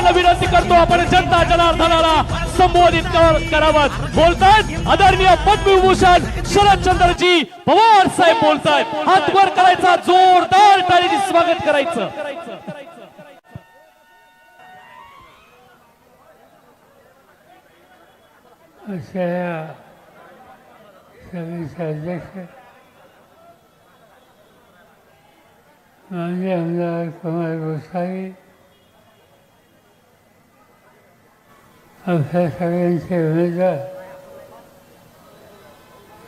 सर्वांना विनंती करतो आपण जनता जनार्दनाला संबोधित करावं. बोलतायत आदरणीय पद्मविभूषण शरदचंद्रजी पवार साहेब बोलतायत. हात वर करायचा, जोरदार टाळीने स्वागत करायचं. सभेचे अध्यक्ष माननीय आमदार कुमार गोसावी, आपल्या सगळ्यांचे उमेदवार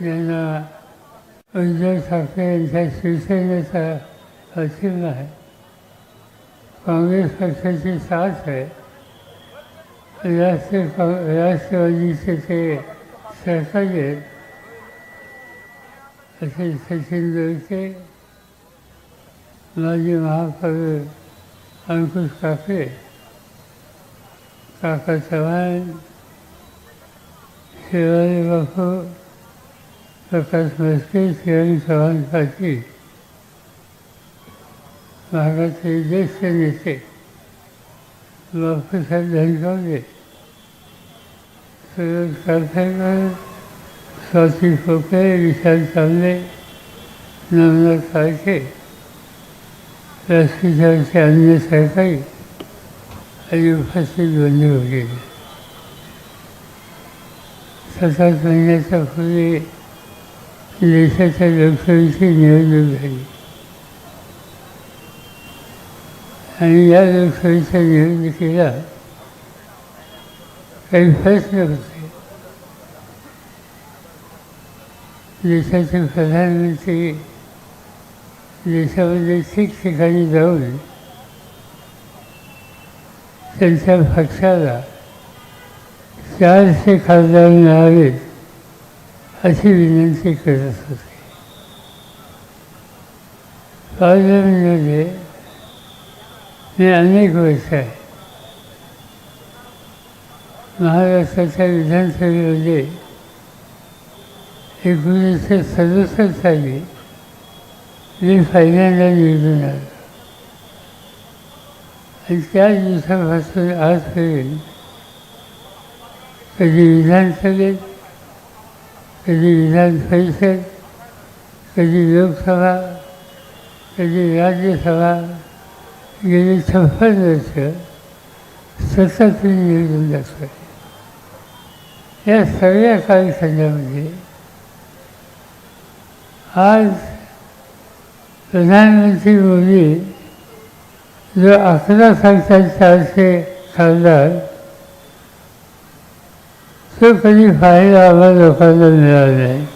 ज्यांना उद्धव ठाकरे यांच्या शिवसेनेचा पाठिंबा आहे, काँग्रेस पक्षाची साथ आहे, राष्ट्रवादीचे ते सहकारी आहेत असे सचिन दोळके, माजी महापौर अंकुश काकडे, काका चव्हाण, शिवाजी बापू, प्रकाश मस्के, किरण चव्हाण पाटील, भागाचे ज्येष्ठ नेते बापूसाहेब धनगावले, सुरेश कारथेकर, स्वाती खोके, विशाल तांबे, नवनाथ साळके, व्यासपीठावरचे अन्य सहकारी आणि उपस्थित बंधू वगैरे. 7 महिन्याच्या पूर्वी देशाच्या लोकसभेची निवडणूक झाली आणि या लोकसभेच्या निवडणुकीला काही प्रश्न होते. देशाचे प्रधानमंत्री देशामध्ये ठिकठिकाणी जाऊन त्यांच्या पक्षाला 400 खासदार मिळावेत अशी विनंती करत होते. पार्लमेंटमध्ये मी अनेक वर्ष आहे. महाराष्ट्राच्या विधानसभेमध्ये 1967 साली मी पहिल्यांदा निवडून आलो आणि त्या दिवसापासून आजपर्यंत कधी विधानसभेत, कधी विधान परिषद, कधी लोकसभा, कधी राज्यसभा, गेली 56 वर्ष सतत मी निवडून जातो. या सगळ्या कालखंडामध्ये आज प्रधानमंत्री मोदी जो 11 सांगतात 400 खासदार, तो कधी पाहायला आम्हाला लोकांना मिळाला नाही.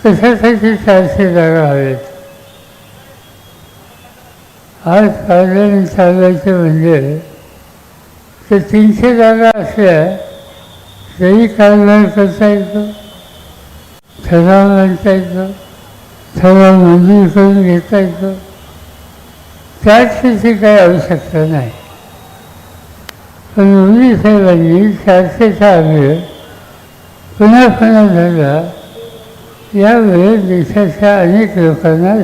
कशासाठी 400 जागा हव्यात? आज पार्लमेंट चालवायचं म्हणजे तर 300 जागा असल्या तरी कारभार करता येतो, ठराव मांडता येतो, ठराव मंजूर करून घेता येतो. त्याची काही आवश्यकता नाही. पण मोदी साहेबांनी 400चा आग्रह पुन्हा पुन्हा धरला. यावेळेस देशाच्या अनेक लोकांना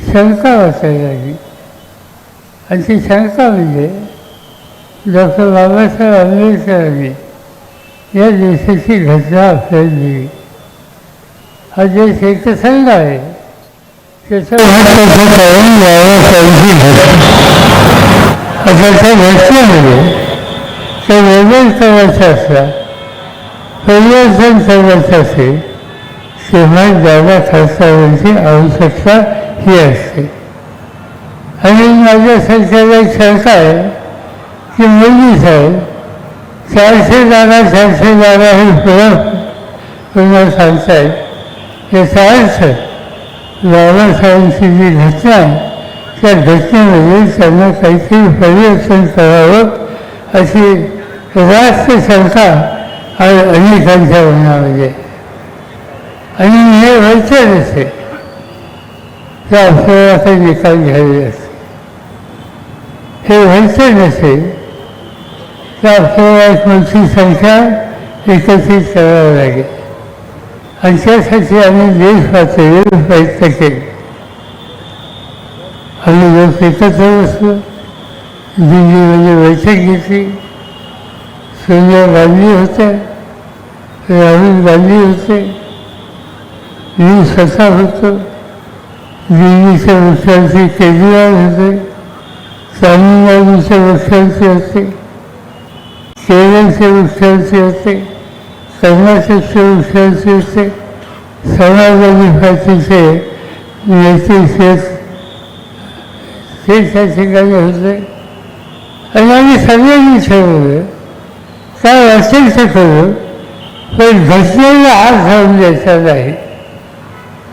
शंका वाटायला लागली आणि ती शंका म्हणजे डॉक्टर बाबासाहेब आंबेडकरांनी या देशाची घटना आपल्याला दिली. हा देश एकसंघ आहे, त्याच्या घटनेमध्ये तो वेगळं करायचा असला, परिवर्तन करायचं असेल तेव्हा जागा खासदारांची आवश्यकता ही असते. आणि माझ्या सरकारला एक शंका आहे की मोदी साहेब 400 जागा हे पुन्हा सांगतायत. याचा अर्थ बाबासाहेबांची जी घटना आहे त्या घटनेमध्ये त्यांना काहीतरी परिवर्तन करावं अशी राष्ट्र शंका आज अनेकांच्या मनामध्ये. आणि हे व्हायचं नसेल तर आपल्याला काही निकाल घ्यावे असते. हे व्हायचं नसेल तर आपल्याला एक मोठी संख्या एकत्रित करावी लागेल आणि त्यासाठी आम्ही देश पातळीवर प्रयत्न केले. आम्ही लोक एकत्र बसलो, दिल्लीमध्ये बैठक घेतली. सोनिया गांधी होत्या, राहुल गांधी होते, मी स्वतः होतो, दिल्लीचे मुख्यमंत्री केजरीवाल होते, तामिळनाडूचे मुख्यमंत्री होते, केरळचे मुख्यमंत्री होते, कर्नाटकचे मुख्यमंत्री होते, समाजवादी पार्टीचे नेते ते त्या ठिकाणी होते. आणि आम्ही सगळ्यांनी ठरवलं काय असेल ते करू, पण घटनेला हात लावून द्यायचा नाही.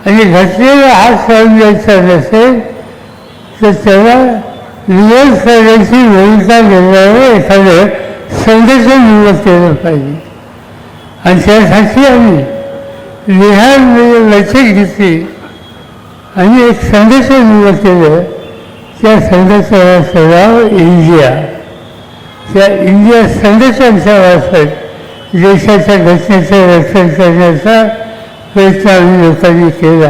आणि घटनेला हात लावून द्यायचा नसेल तर त्याला विरोध करण्याची भूमिका घेणारं एखादं संघटन निवड केलं पाहिजे. आणि त्यासाठी आम्ही बिहारमध्ये बैठक घेतली आणि एक संघटन निवड केलं. त्या संघटनेचं नाव इंडिया. त्या इंडिया संघटनेच्या मार्फत देशाच्या घटनेचं रक्षण करण्याचा प्रयत्न आम्ही लोकांनी केला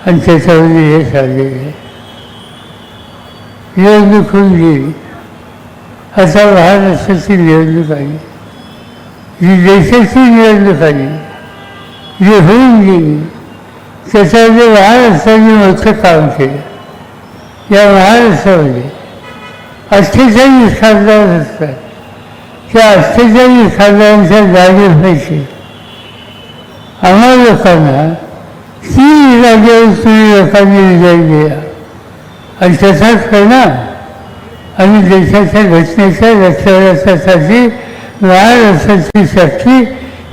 आणि त्याच्यामध्ये यश आलेलं आहे. निवडणूक होऊन गेली. आता महाराष्ट्राची निवडणूक आली, जी देशाची निवडणूक आली, जी होऊन गेली. त्याच्यामध्ये महाराष्ट्राने मोठं काम केलं. या महाराष्ट्रामध्ये 48 खासदार असतात. त्या 48 खासदारांच्या जागेपैकी आम्हा लोकांना 3 जागेवर तुम्ही लोकांनी विजय दिला. आणि त्याचाच परिणाम आम्ही देशाच्या घटनेच्या रक्षणासाठी महाराष्ट्राची शक्ती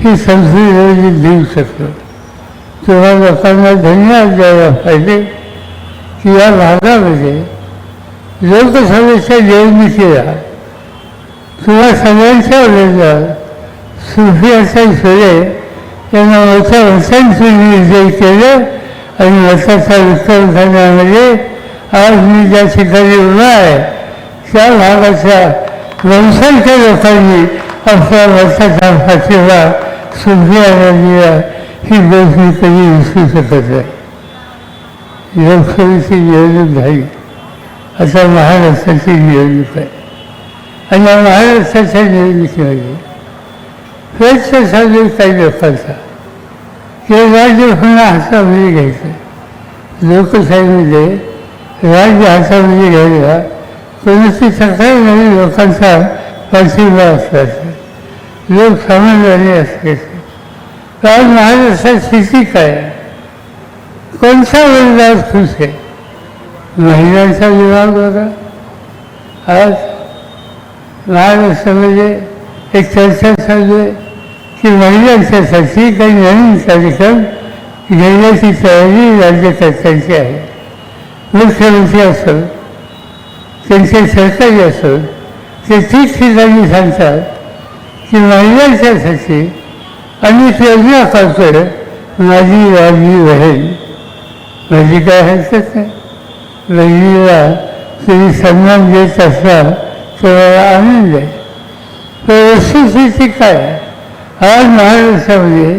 ही संसदेमध्ये देऊ शकतो. तुम्हा लोकांना धन्यवाद द्यायला पाहिजे की या भागामध्ये लोकसभेच्या निवडणुकीला तुम्हा सगळ्यांच्या विरोधात सुप्रियाताई सुळे यांना मोठ्या मतांनी विजय केलं. आणि मताचा विक्रम करण्यामध्ये आज मी ज्या ठिकाणी उभा आहे त्या भागाच्या बहुसंख्य लोकांनी आपल्या मताचा पाठिंबा सुप्रियाला दिला. ही गोष्ट मी कधी विसरू शकत नाही. लोकसभेची निवडणूक झाली, आता महाराष्ट्राची निवडणूक आहे. आणि या महाराष्ट्राच्या निवडणुकीमध्ये प्रयत्न चालू काही लोकांचा की राज्य पुन्हा हातामध्ये घ्यायचं. लोकशाहीमध्ये राज्य हातामध्ये घ्यायला कोणाची तक्रार नाही. लोकांचा पाठिंबा असल्याचं, लोक समाधानी असल्याचं. आज महाराष्ट्रात स्थिती काय आहे? कोणता वर्गात खुश आहे? महिलांचा विभाग बघा. आज महाराष्ट्रामध्ये एक चर्चा चालू आहे की महिलांच्यासाठी काही नवीन कार्यक्रम घेण्याची तयारी राज्यकर्त्यांची आहे. मुख्यमंत्री असो, त्यांचे सहकारी असो, ते ठिकठिकाणी सांगतात की महिलांच्यासाठी अनेक योजना करतोय. माझी लाडकी बहीण, माझी काय हरकत नाही. बहिणीला तुम्ही सन्मान देत असला तर मला आनंद आहे. तर वस्तुस्थिती काय आहे? आज महाराष्ट्रामध्ये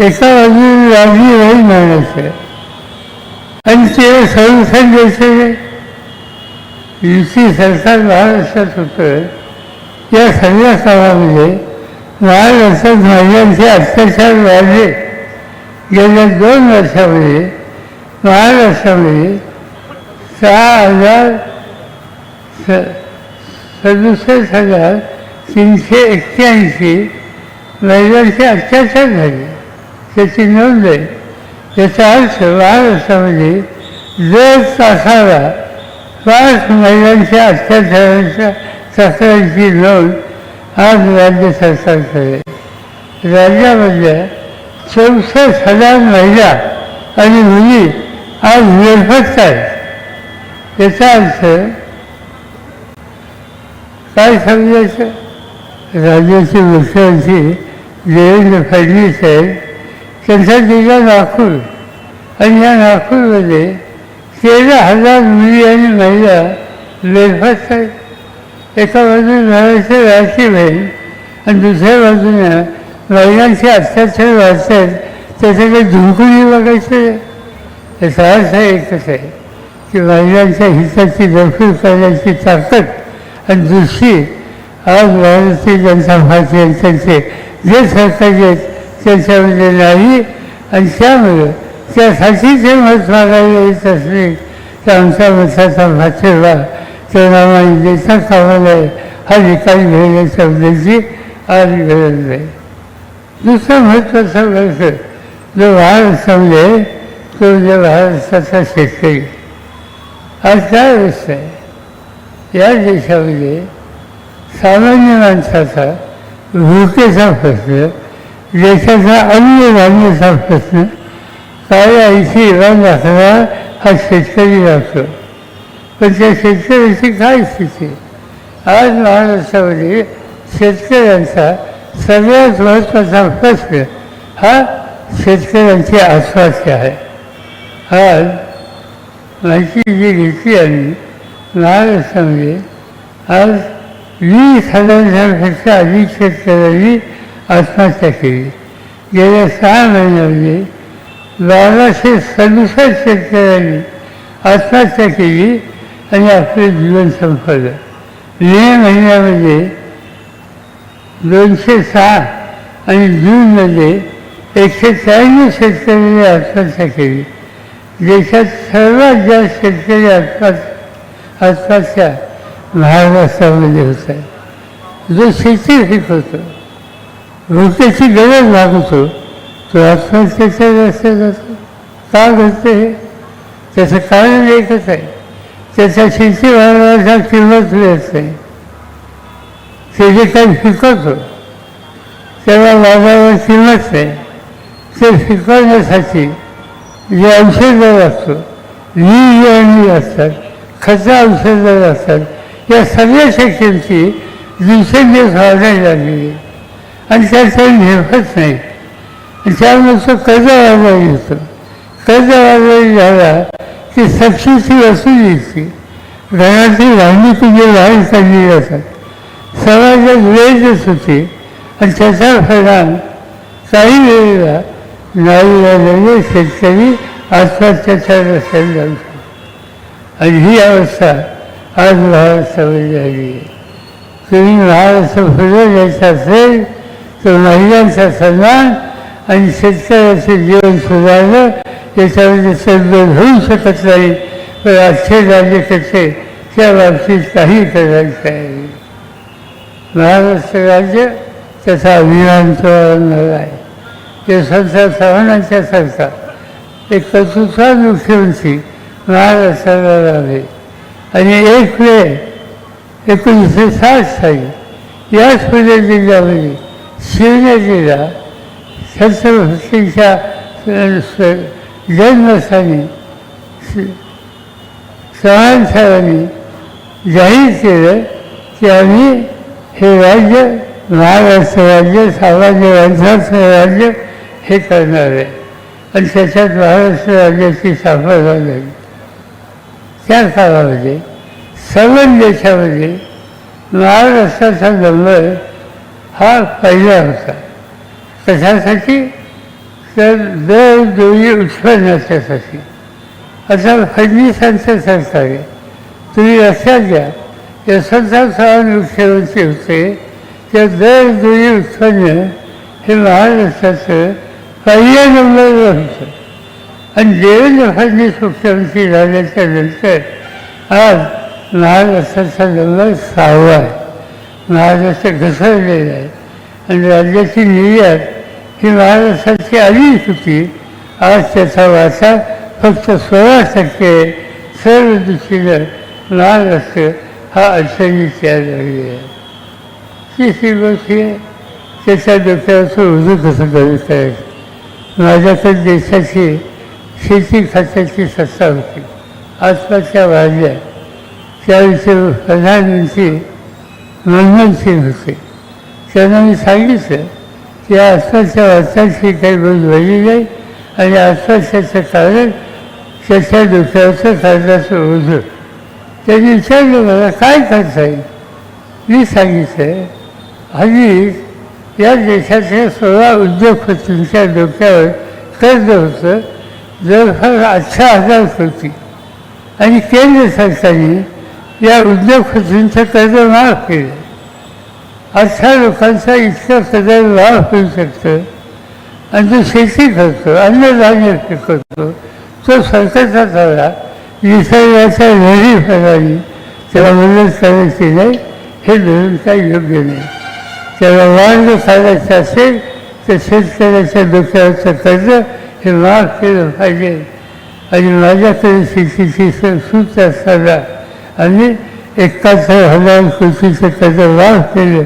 एका बाजूने लाडकी बहीण म्हणायचं आणि ते संरक्षण द्यायचं नाही. युती सरकार महाराष्ट्रात होतं. या सगळ्या काळामध्ये महाराष्ट्रात महिलांचे अत्याचार वाढले. गेल्या 2 वर्षामध्ये महाराष्ट्रामध्ये 67,381 महिलांचे अत्याचार झाले. त्याची नोंद आहे. याचा अर्थ महाराष्ट्रामध्ये दर तासाला 5 महिलांच्या अत्याचाराच्या तक्रारीची नोंद आज राज्य सरकार करेल. राज्यामधल्या 64,000 महिला आणि मुली आज बेपत्ता आहेत. याचा अर्थ काय समजायचं? राज्याचे मुख्यमंत्री देवेंद्र फडणवीस आहेत, त्यांचा जिल्हा नागपूर. आणि या नागपूरमध्ये 13,000 मुली आणि महिला बेपत्ता आहेत. एका बाजूने घराची लाडकी बहीण आणि दुसऱ्या बाजूने महिलांचे अत्याचार वाढतात. त्याच्याकडे धुंकुनी बघायचं. याचा अर्थ एकच आहे की महिलांच्या हिताची दखल करण्याची ताकद आणि दुसरी आज भारतीय जनता पार्टी यांचे जे सरकार आहेत त्याच्यामध्ये नाही आणि त्यामुळे त्यासाठी जे मत मागायला येत असले तर आमच्या मताचा पाठिंबा त्याप्रमाणे देता कामा नये हा निकाल घेण्याच्या उद्देशी आज गरज नाही. दुसरं महत्त्वाचा वर्ग जो महाराष्ट्रामध्ये तो म्हणजे महाराष्ट्राचा शेतकरी. आज काय अवस्था आहे या देशामध्ये सामान्य माणसाचा भुकेचा प्रश्न, देशाचा अन्न धान्याचा प्रश्न काय 80 दाखला हा शेतकरी लागतो. पण त्या शेतकऱ्याची काय स्थिती आज महाराष्ट्रामध्ये शेतकऱ्यांचा सगळ्यात महत्त्वाचा प्रश्न हा शेतकऱ्यांची आत्महत्या आहे. आज माहिती जी घेतली आम्ही महाराष्ट्रामध्ये आज 20,000पेक्षा अधिक शेतकऱ्यांनी आत्महत्या केली. गेल्या 6 महिन्यामध्ये 1267 शेतकऱ्यांनी आत्महत्या केली आणि आपले जीवन संपवलं. मे महिन्यामध्ये 206 आणि जूनमध्ये 193 शेतकऱ्यांनी आत्महत्या केली. देशात सर्वात जास्त शेतकरी आत्महत्या महाराष्ट्रामध्ये होत आहे. जो शेती पिकवतो, भुकेची गरज लागतो, तो आत्महत्येच्या रस्त्यात जातो. का घडते हे? त्याचं कारण एकच आहे, त्याच्या शेतीमालाला किंमत मिळत नाही. ते जे काही पिकवतो त्याला बाजारावर किंमत नाही. ते पिकवण्यासाठी जे औषधं लागतो, बियाणे असतात, खतं औषधं लागतात, या सगळ्याच्या किमती दिवसेंदिवस वाढायला लागलेली आणि त्याचा निर्भत नाही. त्यामुळे तो कर्जबाजारी होतो. कर्जबाजारी झाला की सक्तीची वसुलीची घरातील भांडी तुझे बाहेर काढली जातात. समाजात वेळच होते आणि त्याचा परिणाम काही वेळेला नाईलाजाने शेतकरी आत्महत्याच्या रस्त्याने जाऊ शकतो. आणि ही अवस्था आज महाराष्ट्रामध्ये आली आहे. तुम्ही महाराष्ट्र पुढे जायचं असेल तर महिलांचा सन्मान आणि शेतकऱ्याचे जीवन सुधारणं याच्यामध्ये तडजोड होऊ शकत नाही. पण आजचे राज्यकर्ते त्या बाबतीत काही करायचं आहे. महाराष्ट्र राज्य त्याचा अभिमान तोडणारा आहे. यशवंतराव चव्हाणांच्या सरकार एक कर्तृत्वान मुख्यमंत्री महाराष्ट्राला लाभले आणि 1 मे 1960 साली याच पुणे जिल्ह्यामध्ये शिवनेरीला छत्रपतींच्या जन्मस्थानी चव्हाण साहेबांनी जाहीर केलं की आम्ही हे राज्य महाराष्ट्र राज्य सामान्य माणसाचं राज्य हे करणार आहे. आणि त्याच्यात महाराष्ट्र राज्याची स्थापना झाली. त्या काळामध्ये सर्व देशामध्ये महाराष्ट्राचा नंबर हा पहिला होता. कशासाठी? तर दर दोन्ही उत्पन्नाच्यासाठी. आता फडणवीसांचं सरकार आहे. तुम्ही लक्षात घ्या, यशवंतराव चव्हाण मुख्यमंत्री होते त्या दर दोन्ही उत्पन्न हे महाराष्ट्राचं पहिल्या नंबरवर होतं. आणि देवेंद्र फडणवीस मुख्यमंत्री झाल्याच्या नंतर आज महाराष्ट्राचा नंबर 6वा आहे. महाराष्ट्र घसरलेला आहे आणि राज्याची निर्यात ही महाराष्ट्राची आधीच होती. आज त्याचा वाटा फक्त 16% सर्व दृष्टीनं महाराष्ट्र हा अडचणीत यायला लागली आहे. तिसरी गोष्ट आहे त्याच्या डोक्यावरचं उजू कसं कमी करायचं. माझ्याकडे देशाची शेती खात्याची सत्ता होती. आत्महत्या वाढल्या त्याविषयी प्रधानमंत्री मनमोहन सिंग होते. त्यांना मी सांगितलं की आत्महत्या वाचायची काही गोष्ट झाली नाही आणि आत्महत्याचं कारण त्याच्या डोक्यावरचं कर्जाचं ओझं. त्यांनी विचारलं मला काय करता येईल. मी सांगितलं हल्ली या देशाच्या 16 उद्योगपतींच्या डोक्यावर कर्ज होतं जवळपास 18,000 कोटी आणि केंद्र सरकारने या उद्योगपतींचं कर्ज माफ केलं. अशा लोकांचा इतका कर्ज माफ होऊ शकतं आणि जो शेती करतो, अन्नधान्य पिकवतो, तो सरकारचा चालला निसर्गाच्या लहरीप्रमाणे त्याला मदत करायची नाही, हे धरून काही योग्य नाही. त्याला मार्ग काढायचा असेल तर शेतकऱ्याच्या डोक्यावरचं कर्ज हे माफ केलं पाहिजे. आणि माझ्याकडे शेतीची सूट असताना आणि 71,000 कोटीचं कर्ज माफ केलं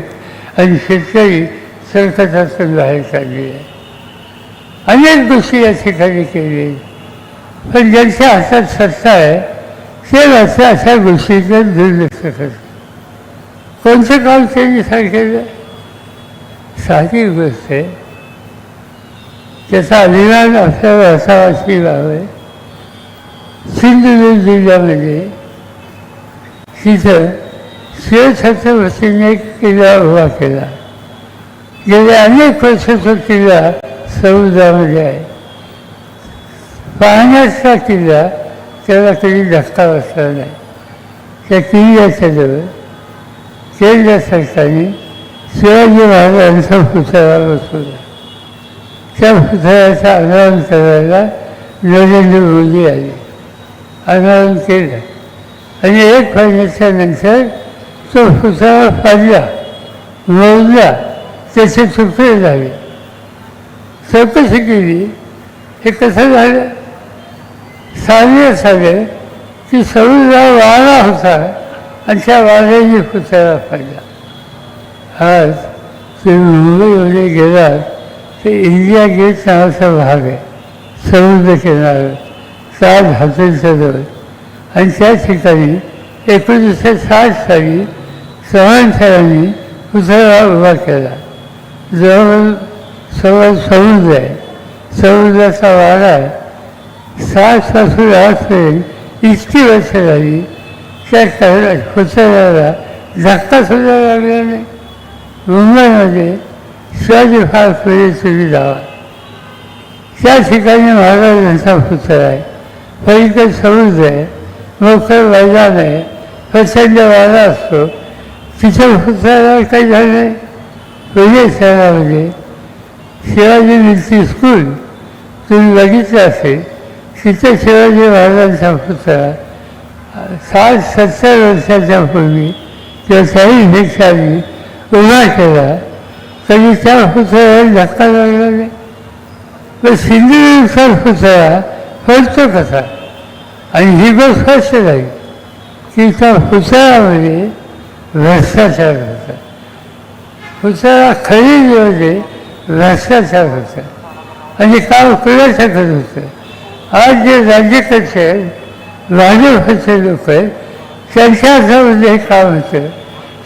आणि शेतकरी संकटातून बाहेर काढले. अनेक गोष्टी या ठिकाणी केली, पण ज्यांच्या हातात सत्ता आहे ते मात्र अशा गोष्टींकडे दुर्लक्ष करतात. कोणतं काम त्यांनी सांगितलं? साधी गोष्ट आहे, त्याचा अभिमान आपल्याला असावाची बाब आहे. सिंधुदुर्ग जिल्ह्यामध्ये तिथं शिवछत्रपतींनी एक किल्ला उभा केला. गेल्या अनेक वर्ष तो किल्ला समुद्रामध्ये आहे. पाण्याचा किल्ला त्याला कधी धक्का बसला नाही. त्या किल्ल्याच्या जवळ केंद्र सरकारने शिवाजी महाराजांचा पुतळा बसवला. त्या पुतळ्याचं अनावरण करायला नरेंद्र मोदी आले. अनावरण केलं आणि 1 महिन्याच्या नंतर तो पुतळा पाडला, मोडला, त्याचे तुकडे झाले. चौकशी केली, हे कसं झालं? सांगण्यात की समुद्र वारा होता आणि त्या वाऱ्याने पुतळा पाडला. आज तुम्ही मुंबईमध्ये गेलात तर इंडिया गेट नावाचा भाग आहे समुद्र किनाऱ्यावर, 7 हॉटेलच्या जवळ. आणि त्या ठिकाणी 1960 साली चव्हाण सरांनी पुतळा उभा केला. जवळ समुद्र आहे, समुद्राचा वारा आहे. 60 पासून आजपर्यंत इतकी वर्ष झाली त्या पुतळ्याला धक्कासुद्धा लागला नाही. मुंबईमध्ये शिवाजी पार्कमध्ये तुम्ही जावा, त्या ठिकाणी महाराजांचा पुतळा आहे. पलीकडे समुद्र आहे, मोकळं मैदान आहे, प्रचंड वारा असतो. तिथं पुतळ्याला काही झालं नाही. पुणे शहरामध्ये शिवाजी मिल्ट्री स्कूल तुम्ही बघितलं असेल, तिथे शिवाजी महाराजांचा पुतळा 60-70 वर्षाच्या पूर्वी किंवा 40 वर्षांनी उभा केला, तरी त्या पुतळ्याला धक्का लागला नाही. पण सिंधुदुर्गचा पुतळा पडतो कसा? आणि ही गोष्ट स्पष्ट झाली की त्या पुतळ्यामध्ये भ्रष्टाचार होता. पुतळा खरेदीमध्ये भ्रष्टाचार होता आणि काम कुणाचं करत होतं? आज जे राज्यकर्ते भाजपचे लोक आहेत त्यांच्या हातामध्ये हे काम होतं.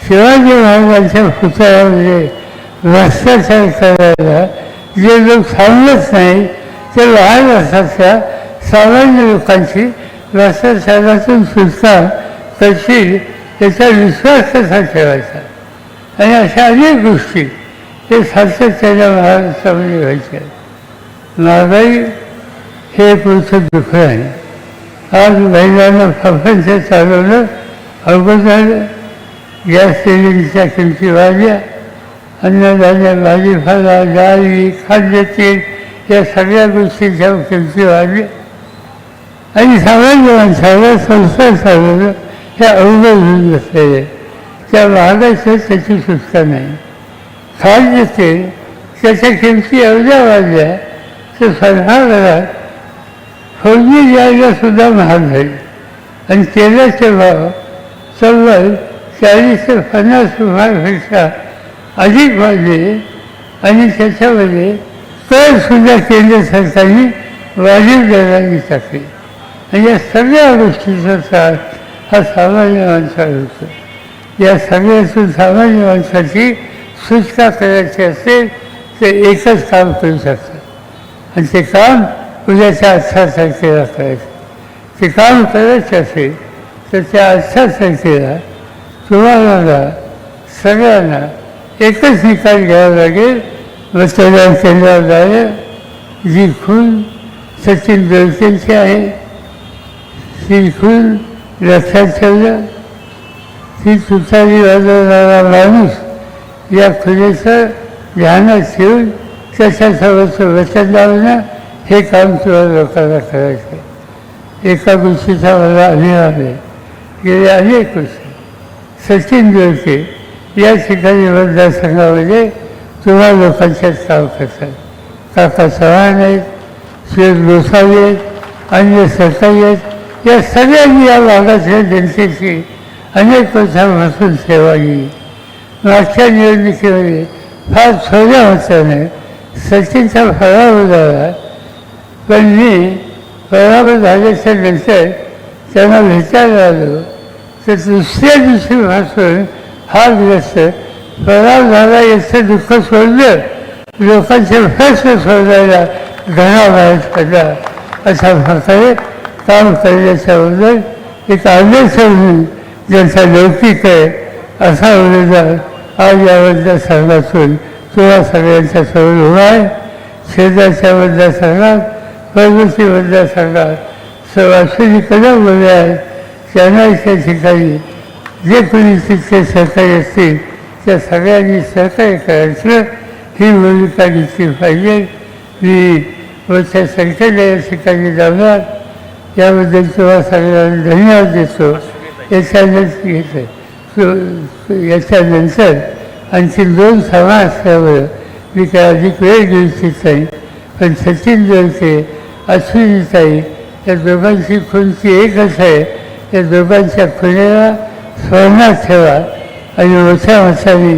शिवाजी महाराजांच्या पुतळ्यामध्ये भ्रष्टाचार करायला जे लोक थांबत नाही ते लहान असताच्या सामान्य लोकांची भ्रष्टाचारातून सुटका करतील याचा विश्वास कसा ठेवायचा. आणि अशा अनेक गोष्टी हे सातत्याने महाराष्ट्रामध्ये व्हायच्या. महागाई हे पुढचं दुःख आहे. आज महिलांना प्रपंच चालवणं अवघड झालं. गॅस सिलेंडरच्या किमती वाढल्या, अन्नधान्य, भाजीपाला, डाळी, खाद्यतेल या सगळ्या गोष्टींच्या किमती वाढल्या आणि सामान्य माणसाला संसार चालवणं हे अवघड होऊन बसलेले. त्या महागाईचं त्याची सुटका नाही. खाद्यतेल त्याच्या किमती एवढ्या वाढल्या तर स्वयंपाकघरात फोडणी द्यायला सुद्धा महाग झाली आणि तेलाचे भाव तब्बल 40 ते 50 रुपयापेक्षा अधिक वाढले आणि त्याच्यामध्ये करसुद्धा केंद्र सरकारने वाढीव दराने टाकले. आणि या सगळ्या गोष्टीचा त्रास हा सामान्य माणसाला होतो. या सगळ्यातून सामान्य माणसाची सुटका करायची असेल तर एकच काम करू शकतात आणि ते काम उद्याच्या 18 तारखेला करायचं. ते काम करायचं असेल तर त्या 18 तारखेला तुम्हाला सगळ्यांना एकच निकाल घ्यावा लागेल. मतदान केंद्रावर जाणं, जी खून सचिन बेळकेंची आहे ती खून लक्षात ठेवलं ती तुतारी वाजवणारा माणूस या खुलेचं ध्यानात ठेवून त्याच्यासोबत वचन लावणं हे काम तुला लोकांना करायचं आहे. एका गोष्टीचा मला अभिमान आहे. गेले अनेक वर्ष सचिन दोळके या ठिकाणी मतदारसंघामध्ये तुम्हा लोकांच्याच काम करतात. काका चव्हाण आहेत, सुरेश गोसावी आहेत, अन्य सहकारी आहेत. या सगळ्यांनी या भागातल्या जनतेची अनेक वर्षांपासून सेवा केली. मागच्या निवडणुकीमध्ये फार थोड्या मताने सचिनचा पराभव झाला, पण मी पराभव झाल्याच्या नंतर त्यांना भेटायला आलो तर दुसऱ्या दिवशीपासून फारग्रस्त पराभव झाला याचं दुःख सोडलं, लोकांचे प्रश्न सोडवायला घराबाहेर पडला. अशा प्रकारे काम करण्याच्याबद्दल एक आदर्श म्हणून ज्यांचा लौकिक आहे असा उमेदवार आज या मतदारसंघातून तुला सगळ्यांच्या समोर उभा आहे. शेजारच्या मतदारसंघात, पर्वती मतदारसंघात अश्विनी कदम उभे आहेत. त्यांना त्या ठिकाणी जे कोणी तिथले सहकारी असतील त्या सगळ्यांनी सहकार्य करायचं ही भूमिका घेतली पाहिजे. मी मोठ्या संख्येने या ठिकाणी लावणार, याबद्दल तुम्हाला सगळ्यांना धन्यवाद देतो. याच्यानंतर आणखी 2 सभा असल्यामुळं मी काय अधिक वेळ घेऊ इच्छित नाही, पण सचिन दोळके, अश्विनीताई या दोघांची खुणती एकच आहे. या दोघांच्या खुणेला स्मरणात ठेवा आणि मोठ्या मताने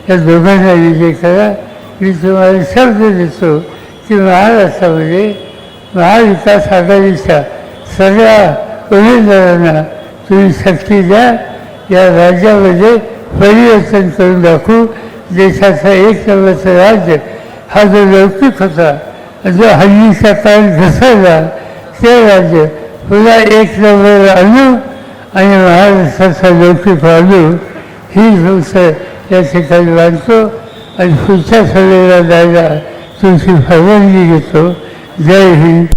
या दोघांना विजय करा. मी तुम्हाला शब्द देतो की महाराष्ट्रामध्ये महाविकास आघाडीच्या सगळ्या उमेदवारांना तुम्ही शक्ती द्या. या राज्यामध्ये परिवर्तन करून दाखवू. देशाचा एक नंबरचं राज्य हा जो लौकिक होता, जो हल्लीचा काळ घसरला, ते राज्य पुन्हा एक नंबर आणू आणि महाराष्ट्राचा लौकिक आणू ही गोष्ट या ठिकाणी मानतो आणि पुढच्या सभेला जायला तुमची परवानगी घेतो. जय हिंद.